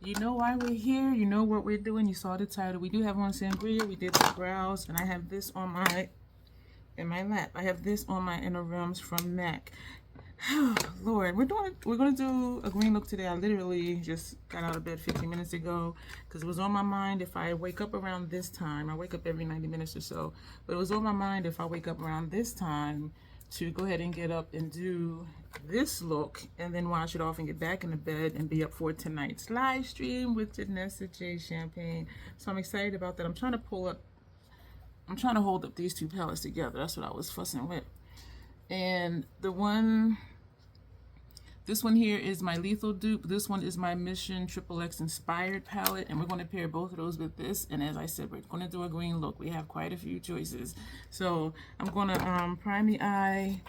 You know why we're here. You know what we're doing. You saw the title. We do have on sangria. We did the brows, and I have this on my lap. I have this on my inner rims from MAC. Lord, we're gonna do a green look today. I literally just got out of bed 15 minutes ago because it was on my mind. If I wake up around this time, I wake up every 90 minutes or so, but it was on my mind if I wake up around this time to go ahead and get up and do this look and then wash it off and get back in the bed and be up for tonight's live stream with Janessa J Champagne. So I'm excited about that. I'm trying to hold up these two palettes together. That's what I was fussing with. And this one here is my Lethal dupe. This one is my Mission XXX inspired palette, and we're going to pair both of those with this. And as I said, we're going to do a green look. We have quite a few choices. So I'm going to prime the eye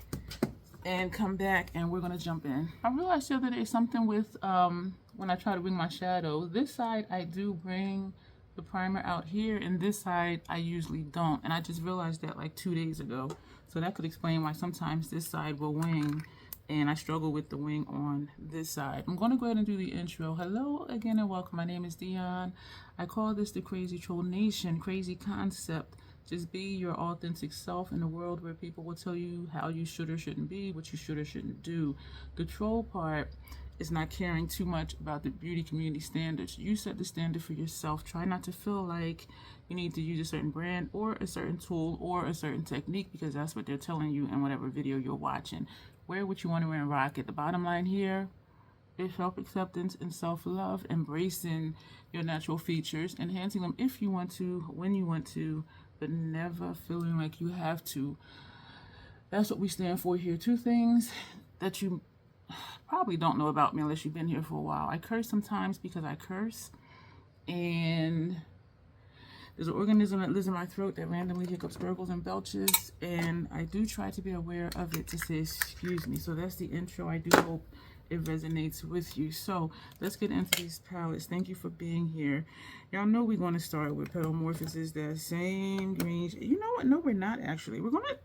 and come back, and we're going to jump in. I realized the other day something with when I try to bring my shadow. This side I do bring the primer out here, and this side I usually don't. And I just realized that like 2 days ago. So that could explain why sometimes this side will wing and I struggle with the wing on this side. I'm going to go ahead and do the intro. Hello again and welcome. My name is Dion. I call this the Crazy Troll Nation, crazy concept. Just be your authentic self in a world where people will tell you how you should or shouldn't be, what you should or shouldn't do. The troll part is not caring too much about the beauty community standards. You set the standard for yourself. Try not to feel like you need to use a certain brand or a certain tool or a certain technique because that's what they're telling you in whatever video you're watching. Wear what you want to wear and rock it. The bottom line here is self-acceptance and self-love, embracing your natural features, enhancing them if you want to, when you want to, but never feeling like you have to. That's what we stand for here. Two things that you probably don't know about me unless you've been here for a while. I curse sometimes because I curse, and there's an organism that lives in my throat that randomly hiccups, gurgles, and belches, and I do try to be aware of it to say excuse me. So that's the intro. I do hope it resonates with you. So let's get into these palettes. Thank you for being here. Y'all know we're going to start with Petalmorphosis, that same green. You know what? No, we're not actually. We're going to,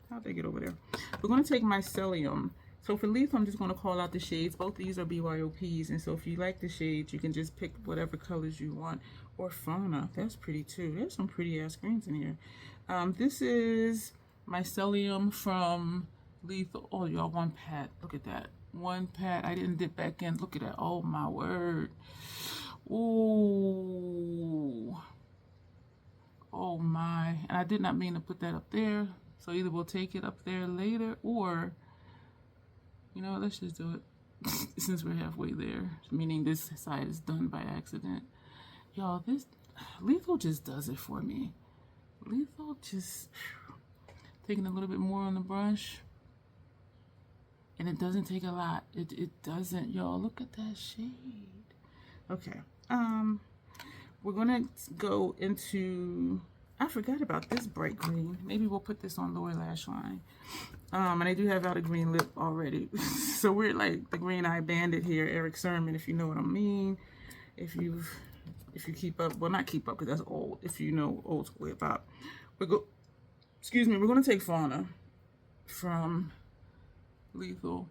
how'd they get over there? We're going to take Mycelium. So for Lethal, I'm just going to call out the shades. Both of these are BYOPs, and so if you like the shades, you can just pick whatever colors you want. Or Fauna, that's pretty too. There's some pretty ass greens in here. This is Mycelium from Lethal. Oh, y'all, one pat. Look at that. One pat. I didn't dip back in. Look at that. Oh, my word. Ooh. Oh, my. And I did not mean to put that up there. So either we'll take it up there later or, you know what, let's just do it since we're halfway there. Meaning this side is done by accident. Y'all, this Lethal just does it for me. Lethal just taking a little bit more on the brush. And it doesn't take a lot. It doesn't, y'all. Look at that shade. Okay. We're gonna go into, I forgot about this bright green. Maybe we'll put this on lower lash line. And I do have out a green lip already. So we're like the green eye bandit here, Eric Sermon, if you know what I mean. If you keep up, well, not keep up because that's old. If you know old school hip hop, we're gonna take Fauna from Lethal,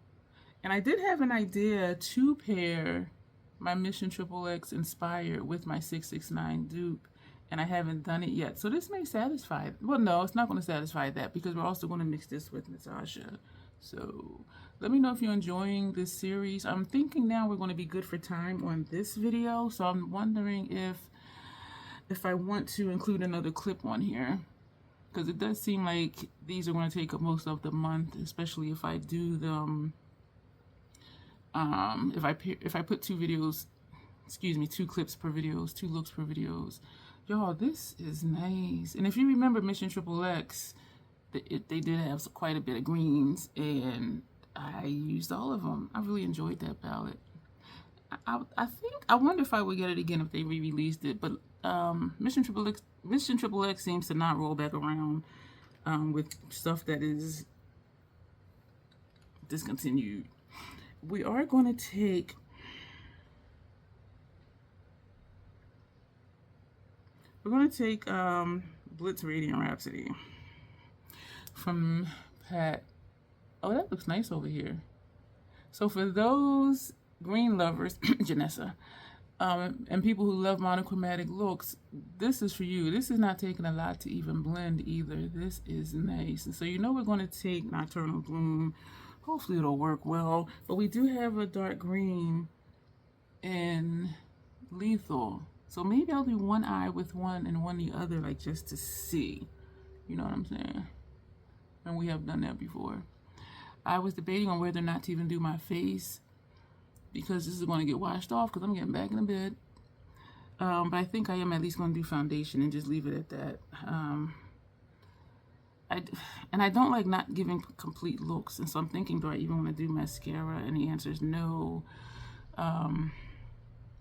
and I did have an idea to pair my Mission XXX inspired with my 669 dupe, and I haven't done it yet. So this may satisfy. Well, no, it's not going to satisfy that because we're also going to mix this with Natasha. So let me know if you're enjoying this series. I'm thinking now we're going to be good for time on this video. So I'm wondering if I want to include another clip on here. Because it does seem like these are going to take up most of the month, especially if I do them. If I put two clips per videos, 2 looks per videos. Y'all, this is nice. And if you remember Mission XXX, they did have quite a bit of greens, and I used all of them. I really enjoyed that palette. I wonder if I would get it again if they re-released it, but Mission XXX seems to not roll back around with stuff that is discontinued. We are going to take Blitz Radiant Rhapsody from Pat. Oh, that looks nice over here. So for those green lovers, Janessa, And people who love monochromatic looks, this is for you. This is not taking a lot to even blend either. This is nice. And so you know we're going to take Nocturnal Bloom. Hopefully it'll work well. But we do have a dark green in Lethal. So maybe I'll do one eye with one and one the other, like just to see. You know what I'm saying? And we have done that before. I was debating on whether or not to even do my face, because this is going to get washed off because I'm getting back in the bed. But I think I am at least going to do foundation and just leave it at that. I don't like not giving complete looks. And so I'm thinking, do I even want to do mascara? And the answer is no.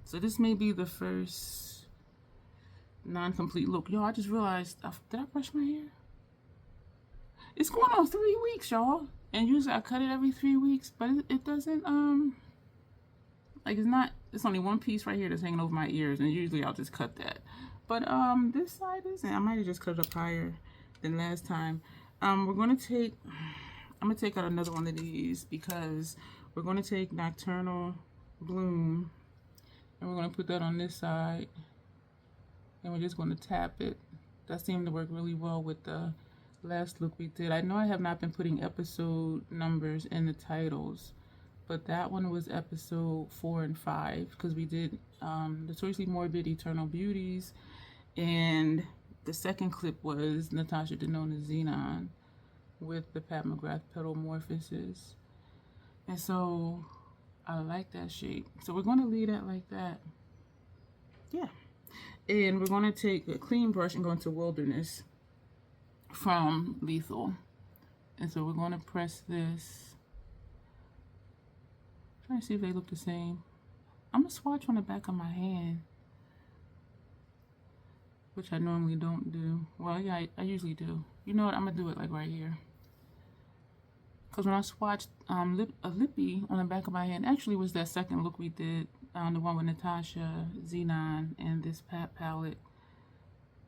So this may be the first non-complete look. Y'all, I just realized, did I brush my hair? It's going on 3 weeks, y'all. And usually I cut it every 3 weeks, but it doesn't, like it's only one piece right here that's hanging over my ears, and usually I'll just cut that. But this side isn't. I might have just cut it up higher than last time. I'm gonna take out another one of these because we're gonna take Nocturnal Bloom and we're gonna put that on this side, and we're just gonna tap it. That seemed to work really well with the last look we did. I know I have not been putting episode numbers in the titles, but that one was episode 4 and 5 because we did Notoriously Morbid Eternal Beauties, and the second clip was Natasha Denona Xenon with the Pat McGrath Petalmorphosis. And so I like that shape. So we're going to leave that like that. Yeah. And we're going to take a clean brush and go into Wilderness from Lethal. And so we're going to press this. Trying to see if they look the same. I'm going to swatch on the back of my hand, which I normally don't do. Well, yeah, I usually do. You know what? I'm going to do it like right here. Because when I swatched a lippy on the back of my hand, actually was that second look we did, the one with Natasha, Xenon, and this Pat palette.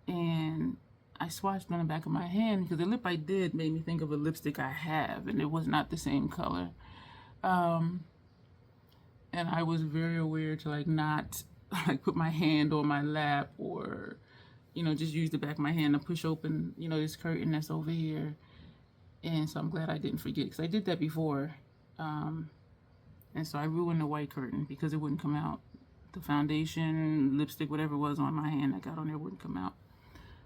And I swatched on the back of my hand because the lip I did made me think of a lipstick I have, and it was not the same color. And I was very aware to like not like put my hand on my lap or, you know, just use the back of my hand to push open, you know, this curtain that's over here. And so I'm glad I didn't forget because I did that before. And so I ruined the white curtain because it wouldn't come out. The foundation, lipstick, whatever was on my hand I got on there wouldn't come out.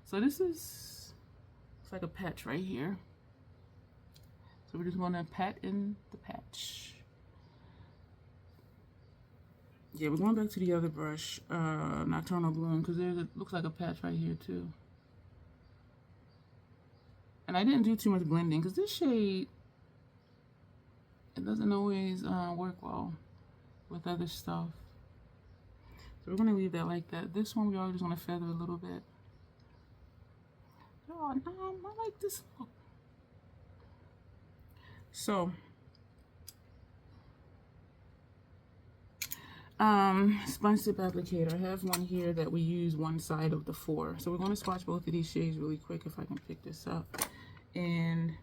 So this is, it's like a patch right here. So we're just going to pat in the patch. Yeah, we're going back to the other brush, Nocturnal Bloom, because it looks like a patch right here too. And I didn't do too much blending because this shade, it doesn't always work well with other stuff. So we're going to leave that like that. This one we are just going to feather a little bit. Oh, I like this look. So, sponge tip applicator. I have one here that we use one side of the 4. So we're going to swatch both of these shades really quick if I can pick this up. And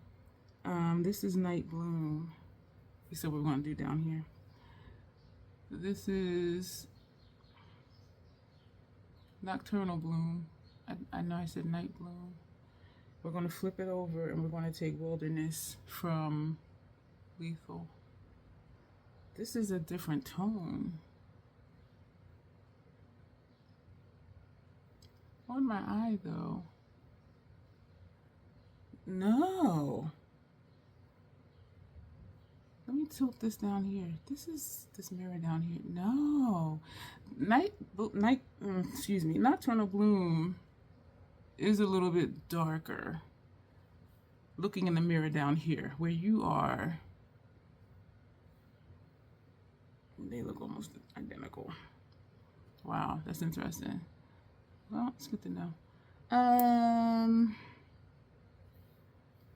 this is Night Bloom. So we're going to do down here. This is Nocturnal Bloom. I know I said Night Bloom. We're going to flip it over and we're going to take Wilderness from Lethal. This is a different tone. On my eye though. No. Let me tilt this down here. This is this mirror down here. No. Nocturnal Bloom is a little bit darker. Looking in the mirror down here, where you are, they look almost identical. Wow, that's interesting. Well, it's good to know.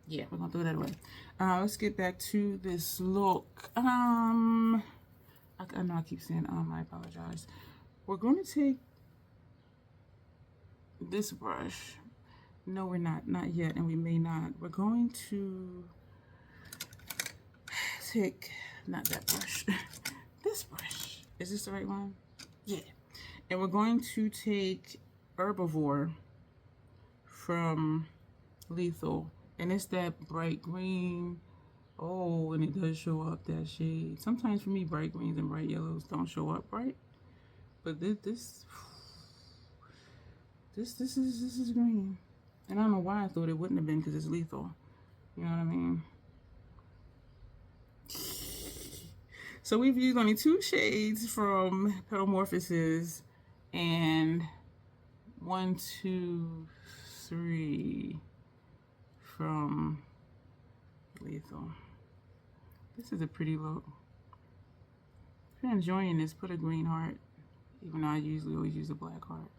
Yeah, we're gonna throw that away. Let's get back to this look. I know I keep saying I apologize. We're going to take this brush. No, we're not yet, and we may not. We're going to take, not that brush, this brush. Is this the right one? Yeah. And we're going to take Herbivore from Lethal. And it's that bright green. Oh, and it does show up that shade. Sometimes for me, bright greens and bright yellows don't show up right. But this is green. And I don't know why I thought it wouldn't have been, because it's Lethal. You know what I mean? So we've used only 2 shades from Petalmorphosis, and 1, 2, 3 from Lethal. This is a pretty look. If you're enjoying this, put a green heart, even though I usually always use a black heart.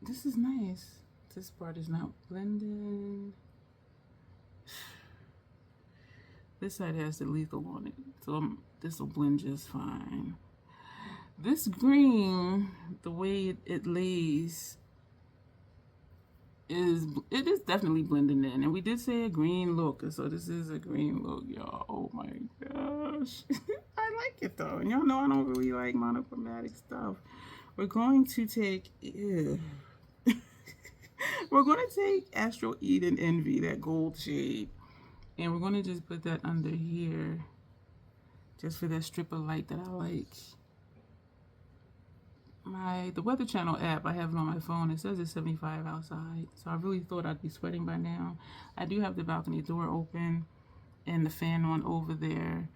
This is nice. This part is not blended. This side has the Lethal on it, so this will blend just fine. This green, the way it lays, it is definitely blending in. And we did say a green look, so this is a green look, y'all. Oh my gosh. I like it though. And y'all know I don't really like monochromatic stuff. We're going to take, we're going to take Astral Eden Envy, that gold shade. And we're going to just put that under here, just for that strip of light that I like. The Weather Channel app, I have it on my phone. It says it's 75 outside, so I really thought I'd be sweating by now. I do have the balcony door open and the fan on over there.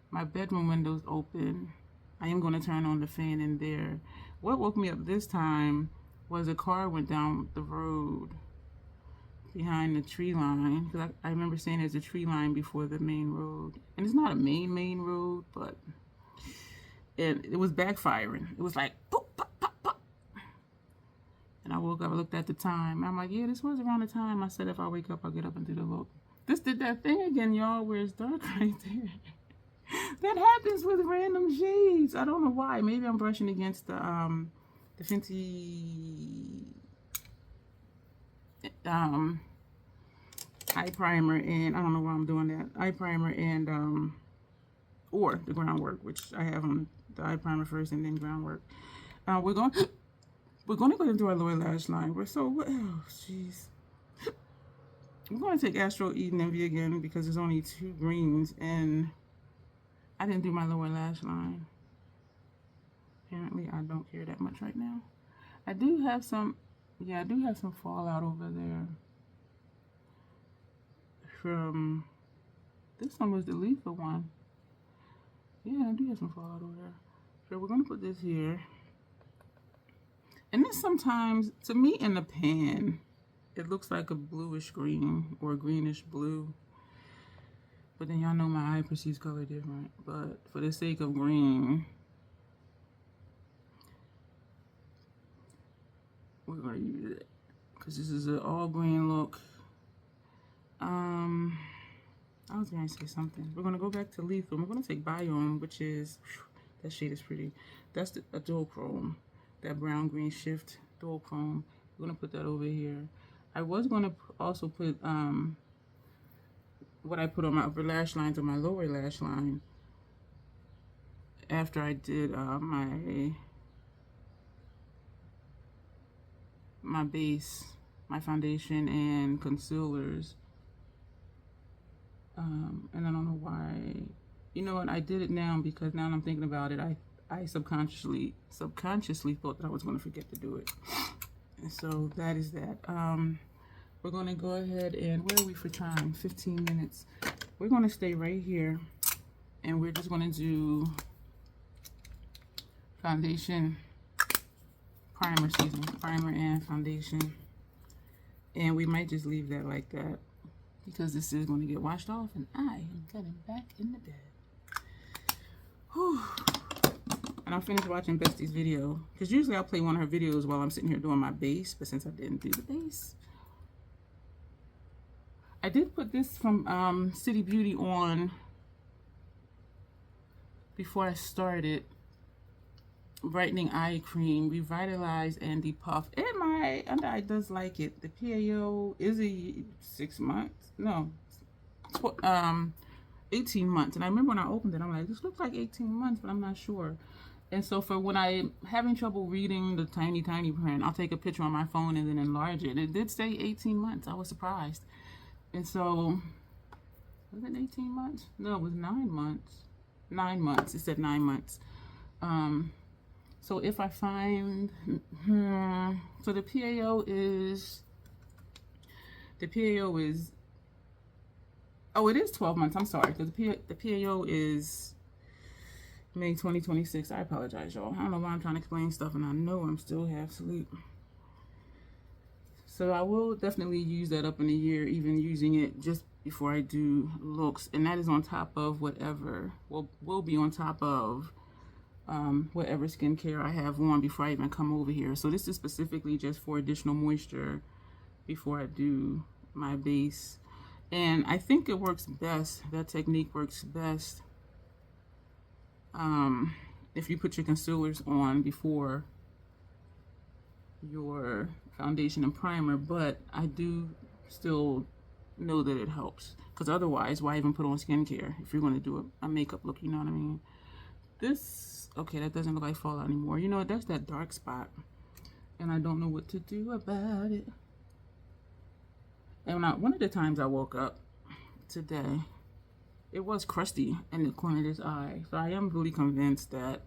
My bedroom window's open. I am going to turn on the fan in there. What woke me up this time was a car went down the road behind the tree line, because I remember saying there's a tree line before the main road, and it's not a main road, but it was backfiring. It was like pop, pop, pop, pop. And I woke up, I looked at the time, and I'm like, yeah, this was around the time I said if I wake up I'll get up and do the look. This did that thing again, y'all, where it's dark right there. That happens with random shades. I don't know why. Maybe I'm brushing against the Fenty eye primer, and I don't know why I'm doing that. Eye primer and or the groundwork, which I have on the eye primer first and then groundwork. We're going to go into our lower lash line. Oh jeez. I'm going to take Astral Eden Envy again because there's only 2 greens and I didn't do my lower lash line. Apparently I don't care that much right now. I do have some fallout over there from, this one was the Lethal one. Yeah, I do have some fallout over there. So we're going to put this here. And then sometimes, to me in the pan, it looks like a bluish green or a greenish blue. But then y'all know my eye perceives color different. But for the sake of green, we're going to use it. Because this is an all green look. I was going to say something. We're going to go back to Lethal. We're going to take Biome, which is, that shade is pretty. That's a dual chrome. That brown green shift dual chrome. We're going to put that over here. I was going to also put what I put on my upper lash lines on my lower lash line after I did my base, my foundation and concealers. And I don't know why. You know what? I did it now because now I'm thinking about it. I subconsciously thought that I was going to forget to do it. And so that is that. We're going to go ahead and, where are we for time? 15 minutes. We're going to stay right here. And we're just going to do foundation, primer and foundation. And we might just leave that like that, because this is going to get washed off and I am getting back in the bed. Whew. And I'll finish watching Bestie's video, because usually I'll play one of her videos while I'm sitting here doing my base, but since I didn't do the base, I did put this from City Beauty on before I started. Brightening eye cream, revitalize and depuff. And my under eye does like it. The PAO is a 6 months. No, 18 months. And I remember when I opened it, I'm like, this looks like 18 months, but I'm not sure. And so for when I'm having trouble reading the tiny print, I'll take a picture on my phone and then enlarge it. It did say 18 months. I was surprised. And so, was it 18 months? No, it was 9 months. 9 months. It said 9 months. So if I find, so the PAO is, oh, it is 12 months. I'm sorry, because the PAO is May 2026. I apologize, y'all. I don't know why I'm trying to explain stuff, and I know I'm still half asleep. So I will definitely use that up in a year, even using it just before I do looks, and that is on top of whatever will be on top of whatever skincare I have on before I even come over here. So this is specifically just for additional moisture before I do my base. And I think it works best, that technique works best if you put your concealers on before your foundation and primer, but I do still know that it helps, because otherwise why even put on skincare if you're going to do a makeup look, you know what I mean? This, okay, that doesn't look like fallout anymore. You know what, that's that dark spot, and I don't know what to do about it. And one of the times I woke up today, it was crusty in the corner of this eye. So I am really convinced that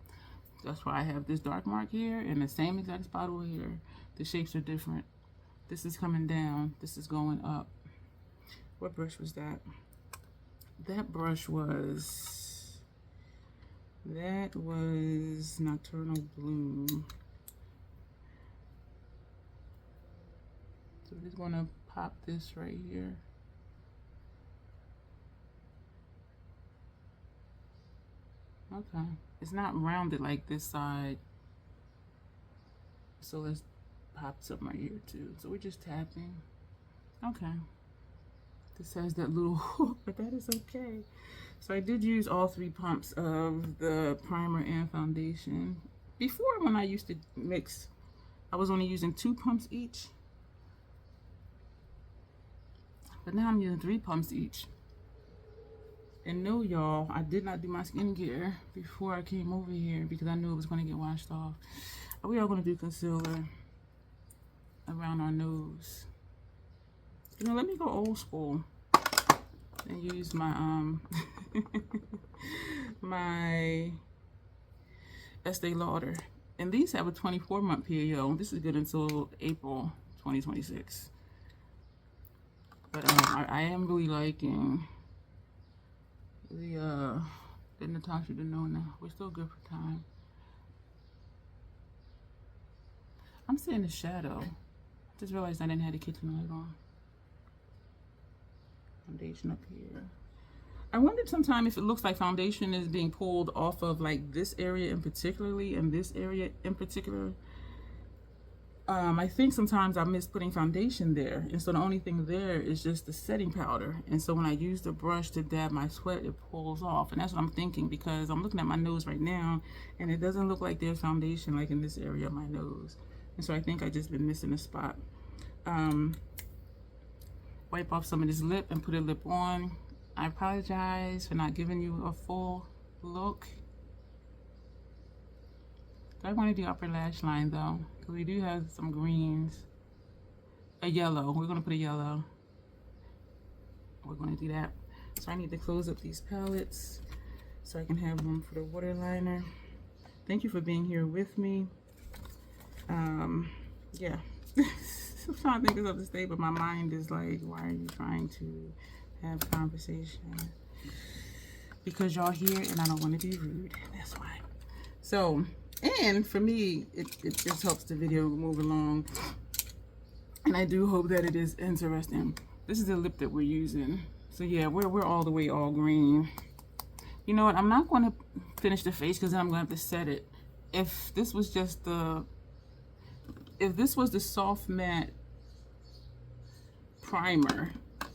that's why I have this dark mark here and the same exact spot over here. The shapes are different. This is coming down. This is going up. What brush was that? That brush was... that was Nocturnal Bloom. So we're just going to pop this right here. Okay, it's not rounded like this side, so let's pop some right here too. So we're just tapping. Okay, this has that little hook, but that is okay. So I did use all 3 pumps of the primer and foundation. Before, when I used to mix, I was only using 2 pumps each, but now I'm using 3 pumps each. And no, y'all, I did not do my skincare before I came over here because I knew it was going to get washed off. We are going to do concealer around our nose. You know, let me go old school and use my my Estee Lauder. And these have a 24-month PAO. This is good until April 2026. But I am really liking the Natasha Denona. We're still good for time. I'm seeing the shadow. Just realized I didn't have the kitchen light on. Foundation up here. I wondered sometime if it looks like foundation is being pulled off of like this area in particularly, and this area in particular. I think sometimes I miss putting foundation there, and so the only thing there is just the setting powder. And so when I use the brush to dab my sweat, it pulls off, and that's what I'm thinking, because I'm looking at my nose right now, and it doesn't look like there's foundation like in this area of my nose. And so I think I just been missing a spot. Wipe off some of this lip and put a lip on. I apologize for not giving you a full look. I want to do upper lash line though, because we do have some greens. A yellow. We're going to put a yellow. We're going to do that. So I need to close up these palettes so I can have room for the waterliner. Thank you for being here with me. Yeah. I'm trying to think this up to stay, but my mind is like, why are you trying to have conversation? Because y'all here and I don't want to be rude. That's why. So, and for me, it just helps the video move along. And I do hope that it is interesting. This is the lip that we're using. So yeah, we're all the way all green. You know what? I'm not going to finish the face because then I'm going to have to set it. If this was just the... if this was the soft matte primer,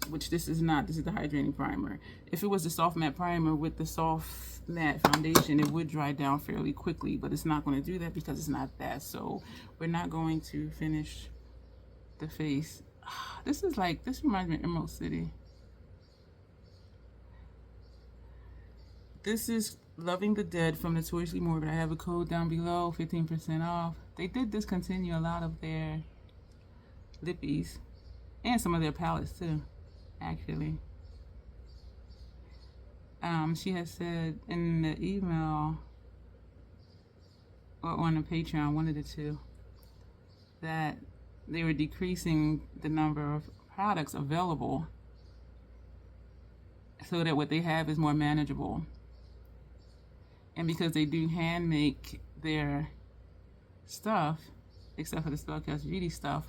which this is not, this is the hydrating primer. If it was the soft matte primer with the soft matte foundation, it would dry down fairly quickly, but it's not going to do that because it's not that. So we're not going to finish the face. This is like, this reminds me of Emerald City. this is Loving the Dead from Notoriously Morbid. I have a code down below, 15% off. They did discontinue a lot of their lippies and some of their palettes too, actually. She has said in the email or on the Patreon, one of the two, that they were decreasing the number of products available so that what they have is more manageable. And because they do hand make their stuff, except for the Spellcast Beauty stuff,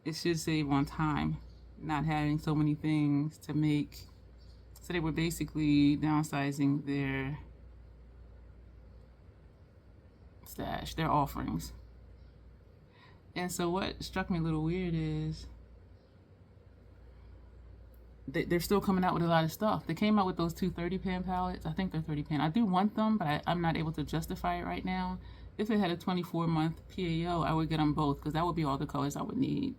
it should save on time, not having so many things to make. So they were basically downsizing their stash, their offerings. And so what struck me a little weird is they're still coming out with a lot of stuff. They came out with those two 30-pan palettes. I think they're 30-pan. I do want them, but I'm not able to justify it right now. If it had a 24-month PAO, I would get them both because that would be all the colors I would need.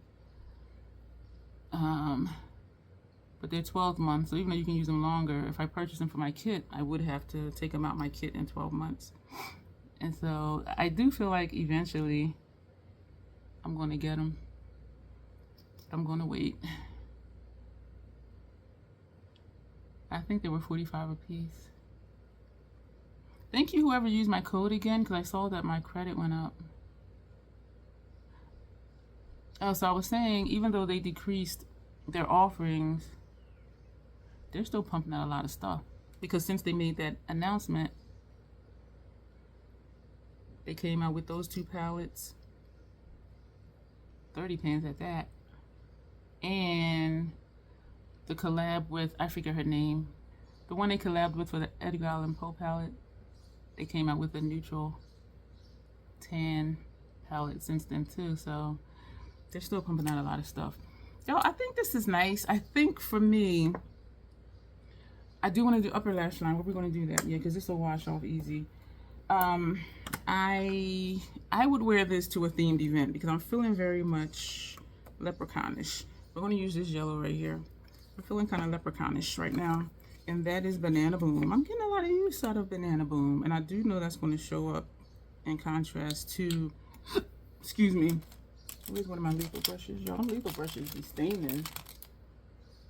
But they're 12 months, so even though you can use them longer, if I purchase them for my kit, I would have to take them out my kit in 12 months. And so I do feel like eventually I'm going to get them. I'm going to wait. I think they were $45 a piece. Thank you whoever used my code again, because I saw that my credit went up. Oh, so I was saying, even though they decreased their offerings, they're still pumping out a lot of stuff. Because since they made that announcement, they came out with those two palettes, 30 pans at that, and the collab with, I forget her name, the one they collabed with for the Edgar Allan Poe palette, they came out with a neutral tan palette since then too, so they're still pumping out a lot of stuff. Yo, I think this is nice. I think for me, I do want to do upper lash line. We're going to do that, yeah, because this will wash off easy. I would wear this to a themed event because I'm feeling very much leprechaunish. We're going to use this yellow right here. I'm feeling kind of leprechaunish right now, and that is Banana Boom. I'm getting a lot of use out of Banana Boom, and I do know that's going to show up in contrast to, excuse me, where's one of my lethal brushes? Y'all, lethal brushes be staining,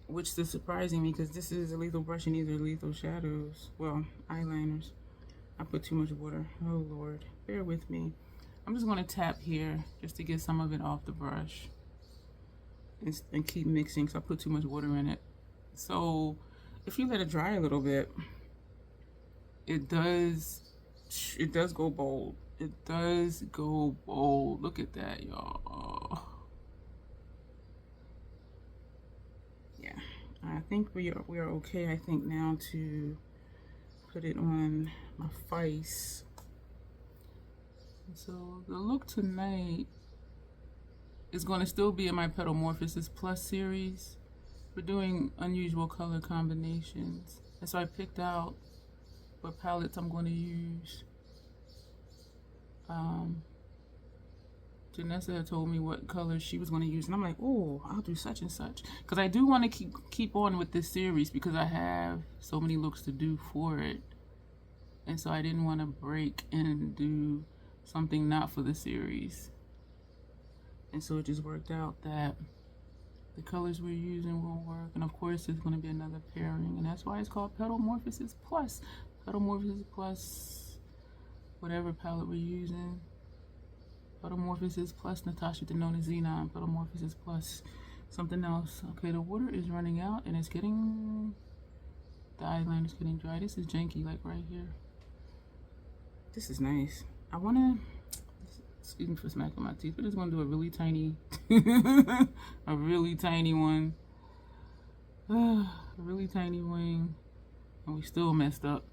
which is surprising me because this is a lethal brush and these are lethal shadows. Well, eyeliners. I put too much water. Oh Lord, bear with me. I'm just going to tap here just to get some of it off the brush and keep mixing because I put too much water in it. So if you let it dry a little bit, it does go bold. It does go bold. Look at that, y'all. Yeah, I think we are okay. I think now to put it on my face. So the look tonight is going to still be in my Petalmorphosis Plus series. We're doing unusual color combinations, and so I picked out what palettes I'm going to use. Janessa had told me what colors she was going to use, and I'm like, oh, I'll do such and such, because I do want to keep on with this series because I have so many looks to do for it, and so I didn't want to break and do something not for the series. And so it just worked out that the colors we're using will work, and of course there's going to be another pairing, and that's why it's called Petalmorphosis Plus. Petalmorphosis Plus whatever palette we're using. Petalmorphosis Plus Natasha Denona Xenon. Petalmorphosis Plus something else. Okay, the water is running out and it's getting, the eyeliner's getting dry. This is janky, like right here. This is nice. I want to, excuse me for smacking my teeth, but I just want to do a really tiny, a really tiny one. A really tiny wing. And we still messed up.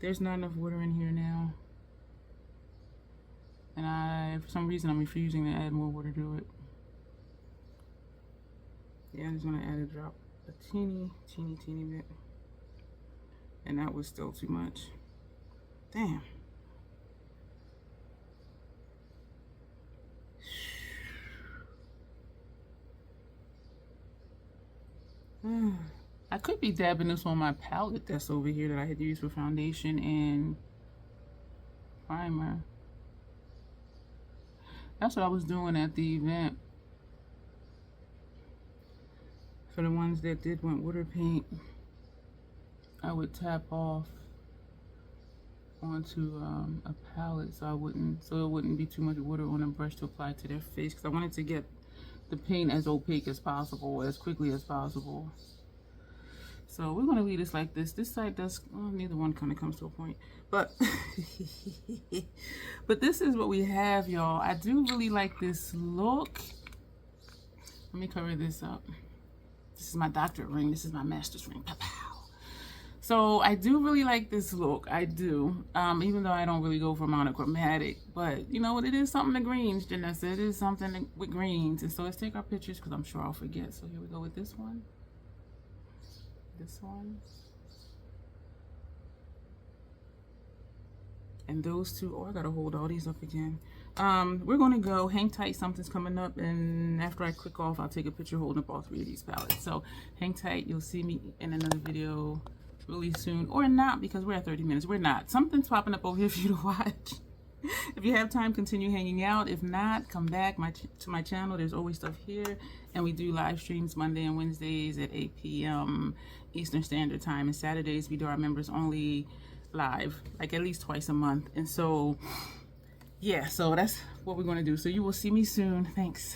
There's not enough water in here now. And for some reason, I'm refusing to add more water to it. Yeah, I'm just gonna add a drop, a teeny bit. And that was still too much. Damn. I could be dabbing this on my palette that's over here that I had used for foundation and primer. That's what I was doing at the event. For the ones that did want water paint, I would tap off onto a palette so it wouldn't be too much water on a brush to apply to their face, because I wanted to get the paint as opaque as possible, as quickly as possible. So we're gonna leave this like this. This side does, well, neither one kind of comes to a point, but but this is what we have, y'all. I do really like this look. Let me cover this up. This is my doctorate ring. This is my master's ring. Pow, pow. So I do really like this look. I do, even though I don't really go for monochromatic, but you know what, it is something to greens, Janessa. It is something with greens. And so let's take our pictures, because I'm sure I'll forget. So here we go with this one. This one. And those two. Oh, I gotta hold all these up again. We're gonna go hang tight. Something's coming up, and after I click off, I'll take a picture holding up all three of these palettes. So hang tight. You'll see me in another video really soon, or not, because we're at 30 minutes. We're not. Something's popping up over here for you to watch. If you have time, continue hanging out. If not, come back to my channel. There's always stuff here, and we do live streams Monday and Wednesdays at 8 p.m. Eastern Standard Time, and Saturdays we do our members only live, like at least twice a month. And so yeah, so that's what we're going to do. So you will see me soon. Thanks.